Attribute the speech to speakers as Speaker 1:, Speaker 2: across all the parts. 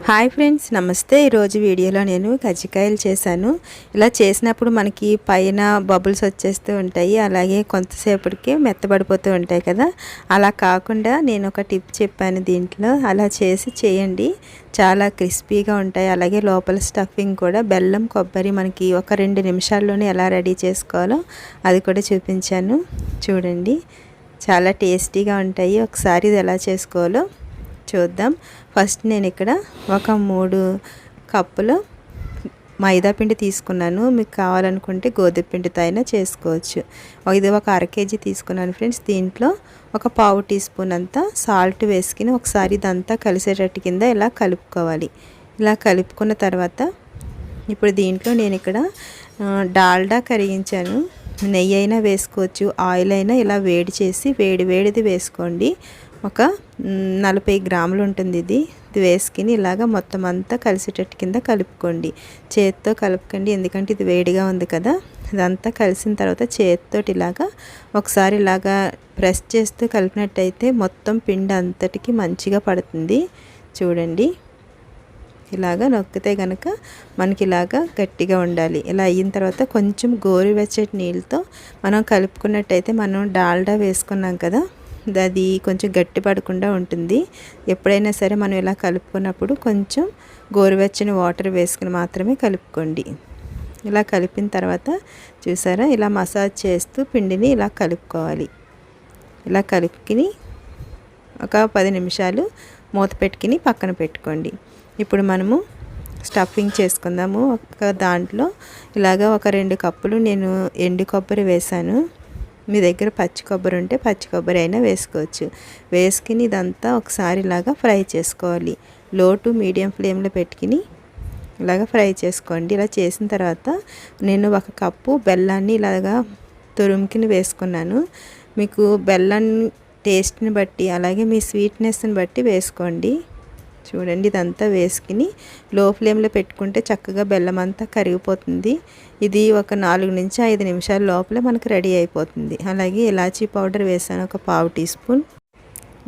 Speaker 1: Hi friends, నమస్తే. ఈరోజు వీడియోలో నేను కజ్జికాయలు చేశాను. ఇలా చేసినప్పుడు మనకి పైన బబుల్స్ వచ్చేస్తూ ఉంటాయి, అలాగే కొంతసేపటికి మెత్తబడిపోతూ ఉంటాయి కదా. అలా కాకుండా నేను ఒక టిప్ చెప్పాను దీంట్లో. అలా చేయండి, చాలా క్రిస్పీగా ఉంటాయి. అలాగే లోపల స్టఫింగ్ కూడా బెల్లం కొబ్బరి మనకి ఒక 2 నిమిషాల్లోనే ఎలా రెడీ చేసుకోవాలో అది కూడా చూపించాను. చూడండి, చాలా టేస్టీగా ఉంటాయి. ఒకసారి ఇది ఎలా చేసుకోవాలో చూద్దాం. ఫస్ట్ నేను ఇక్కడ ఒక 3 కప్పులు మైదా పిండి తీసుకున్నాను. మీకు కావాలనుకుంటే గోధుమ పిండితో అయినా చేసుకోవచ్చు. ఇది ఒక 1/2 కేజీ తీసుకున్నాను ఫ్రెండ్స్. దీంట్లో ఒక 1/2 టీ స్పూన్ అంతా సాల్ట్ వేసుకుని ఒకసారి ఇదంతా కలిసేటట్టు కింద ఇలా కలుపుకోవాలి. ఇలా కలుపుకున్న తర్వాత ఇప్పుడు దీంట్లో నేను ఇక్కడ డాల్డా కరిగించాను. నెయ్యి అయినా వేసుకోవచ్చు, ఆయిల్ అయినా ఇలా వేడి చేసి వేడిది వేసుకోండి. ఒక 40 గ్రాములు ఉంటుంది. ఇది వేసుకుని ఇలాగ మొత్తం అంతా కలిసేటట్టు కింద కలుపుకోండి. చేతితో కలుపుకోండి, ఎందుకంటే ఇది వేడిగా ఉంది కదా. ఇదంతా కలిసిన తర్వాత చేతితోటి ఇలాగా ఒకసారి ఇలాగా ప్రెస్ చేస్తూ కలిపినట్టయితే మొత్తం పిండి అంతటికి మంచిగా పడుతుంది. చూడండి, ఇలాగా నొక్కితే కనుక మనకి ఇలాగా గట్టిగా ఉండాలి. ఇలా అయిన తర్వాత కొంచెం గోరువెచ్చటి నీళ్ళతో మనం కలుపుకున్నట్టయితే, మనం డాల్డా వేసుకున్నాం కదా, అది కొంచెం గట్టి పడకుండా ఉంటుంది. ఎప్పుడైనా సరే మనం ఇలా కలుపుకున్నప్పుడు కొంచెం గోరువెచ్చని వాటర్ వేసుకుని మాత్రమే కలుపుకోండి. ఇలా కలిపిన తర్వాత చూసారా, ఇలా మసాజ్ చేస్తూ పిండిని ఇలా కలుపుకోవాలి. ఇలా కలుపుకుని ఒక 10 నిమిషాలు మూత పెట్టుకుని పక్కన పెట్టుకోండి. ఇప్పుడు మనము స్టఫింగ్ చేసుకుందాము. ఒక దాంట్లో ఇలాగా ఒక 2 కప్పులు నేను ఎండు కొబ్బరి వేసాను. మీ దగ్గర పచ్చి కొబ్బరి ఉంటే పచ్చి కొబ్బరి అయినా వేసుకోవచ్చు. వేసుకుని ఇదంతా ఒకసారి ఇలాగా ఫ్రై చేసుకోవాలి. లో టు మీడియం ఫ్లేమ్లో పెట్టుకుని ఇలాగ ఫ్రై చేసుకోండి. ఇలా చేసిన తర్వాత నేను 1 కప్పు బెల్లాన్ని ఇలాగా తురుముకిని వేసుకున్నాను. మీకు బెల్లం టేస్ట్ని బట్టి అలాగే మీ స్వీట్నెస్ని బట్టి వేసుకోండి. చూడండి, ఇదంతా వేసుకుని లో ఫ్లేమ్లో పెట్టుకుంటే చక్కగా బెల్లం అంతా కరిగిపోతుంది. ఇది ఒక 4 నుంచి 5 నిమిషాల లోపల మనకు రెడీ అయిపోతుంది. అలాగే ఇలాచీ పౌడర్ వేసాను, ఒక 1/2 టీ స్పూన్.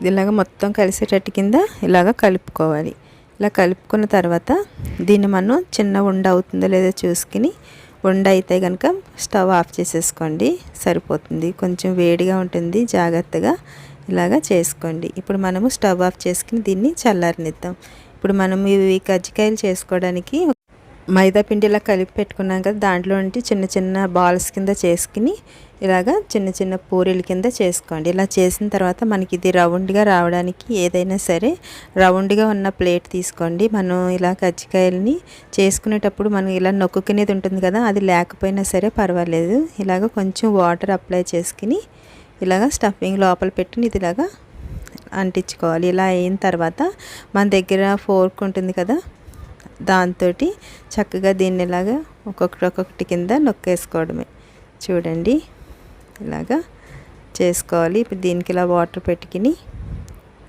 Speaker 1: ఇలాగ మొత్తం కలిసేటట్టు కింద ఇలాగ కలుపుకోవాలి. ఇలా కలుపుకున్న తర్వాత దీన్ని మనం చిన్న ఉండ అవుతుందో లేదో చూసుకుని, ఉండ అయితే కనుక స్టవ్ ఆఫ్ చేసేసుకోండి, సరిపోతుంది. కొంచెం వేడిగా ఉంటుంది, జాగ్రత్తగా ఇలాగా చేసుకోండి. ఇప్పుడు మనము స్టవ్ ఆఫ్ చేసుకుని దీన్ని చల్లారనిద్దాం. ఇప్పుడు మనం ఇవి కజ్జికాయలు చేసుకోవడానికి మైదా పిండి ఇలా కలిపి పెట్టుకున్నాం కదా, దాంట్లో నుండి చిన్న చిన్న బాల్స్ కింద చేసుకుని ఇలాగా చిన్న చిన్న పూరీల కింద చేసుకోండి. ఇలా చేసిన తర్వాత మనకి ఇది రౌండ్గా రావడానికి ఏదైనా సరే రౌండ్గా ఉన్న ప్లేట్ తీసుకోండి. మనం ఇలా కజ్జికాయలని చేసుకునేటప్పుడు మనం ఇలా నొక్కునేది ఉంటుంది కదా, అది లేకపోయినా సరే పర్వాలేదు. ఇలాగ కొంచెం వాటర్ అప్లై చేసుకుని ఇలాగ స్టఫింగ్ లోపల పెట్టుకుని ఇది ఇలాగా అంటించుకోవాలి. ఇలా అయిన తర్వాత మన దగ్గర ఫోర్క్ ఉంటుంది కదా, దాంతో చక్కగా దీన్ని ఇలాగా ఒక్కొక్కటి కింద నొక్కేసుకోవడమే. చూడండి, ఇలాగా చేసుకోవాలి. ఇప్పుడు దీనికి ఇలా వాటర్ పెట్టుకుని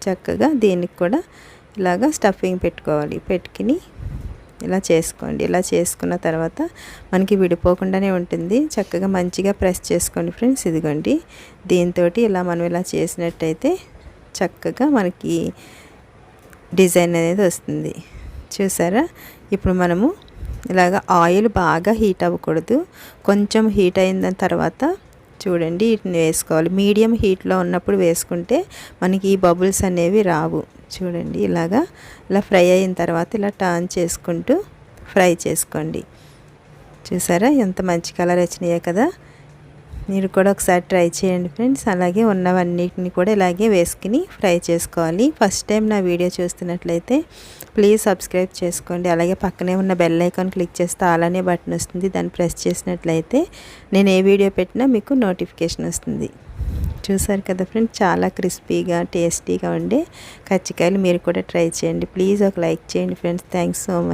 Speaker 1: చక్కగా దీనికి కూడా ఇలాగా స్టఫింగ్ పెట్టుకోవాలి. పెట్టుకుని ఇలా చేసుకోండి. ఇలా చేసుకున్న తర్వాత మనకి విడిపోకుండానే ఉంటుంది. చక్కగా మంచిగా ప్రెస్ చేసుకోండి ఫ్రెండ్స్. ఇదిగోండి, దీంతో ఇలా మనం ఇలా చేసినట్టయితే చక్కగా మనకి డిజైన్ అనేది వస్తుంది. చూసారా, ఇప్పుడు మనము ఇలాగ ఆయిల్ బాగా హీట్ అవ్వకూడదు, కొంచెం హీట్ అయిన తర్వాత చూడండి వీటిని వేసుకోవాలి. మీడియం హీట్లో ఉన్నప్పుడు వేసుకుంటే మనకి ఈ బబుల్స్ అనేవి రావు. చూడండి, ఇలా ఫ్రై అయిన తర్వాత ఇలా టర్న్ చేసుకుంటూ ఫ్రై చేసుకోండి. చూసారా ఎంత మంచి కలర్ వచ్చినాయో కదా. మీరు కూడా ఒకసారి ట్రై చేయండి ఫ్రెండ్స్. అలాగే ఉన్నవన్నిటిని కూడా ఇలాగే వేసుకుని ఫ్రై చేసుకోవాలి. ఫస్ట్ టైం నా వీడియో చూస్తున్నట్లయితే ప్లీజ్ సబ్స్క్రైబ్ చేసుకోండి. అలాగే పక్కనే ఉన్న బెల్ ఐకాన్ క్లిక్ చేస్తే ఆల్ అనే బటన్ వస్తుంది, దాన్ని ప్రెస్ చేసినట్లయితే నేను ఏ వీడియో పెట్టినా మీకు నోటిఫికేషన్ వస్తుంది. చూసారు కదా ఫ్రెండ్స్, చాలా క్రిస్పీగా టేస్టీగా ఉండే కజ్జికాయలు మీరు కూడా ట్రై చేయండి. ప్లీజ్ ఒక లైక్ చేయండి ఫ్రెండ్స్. Thanks so much.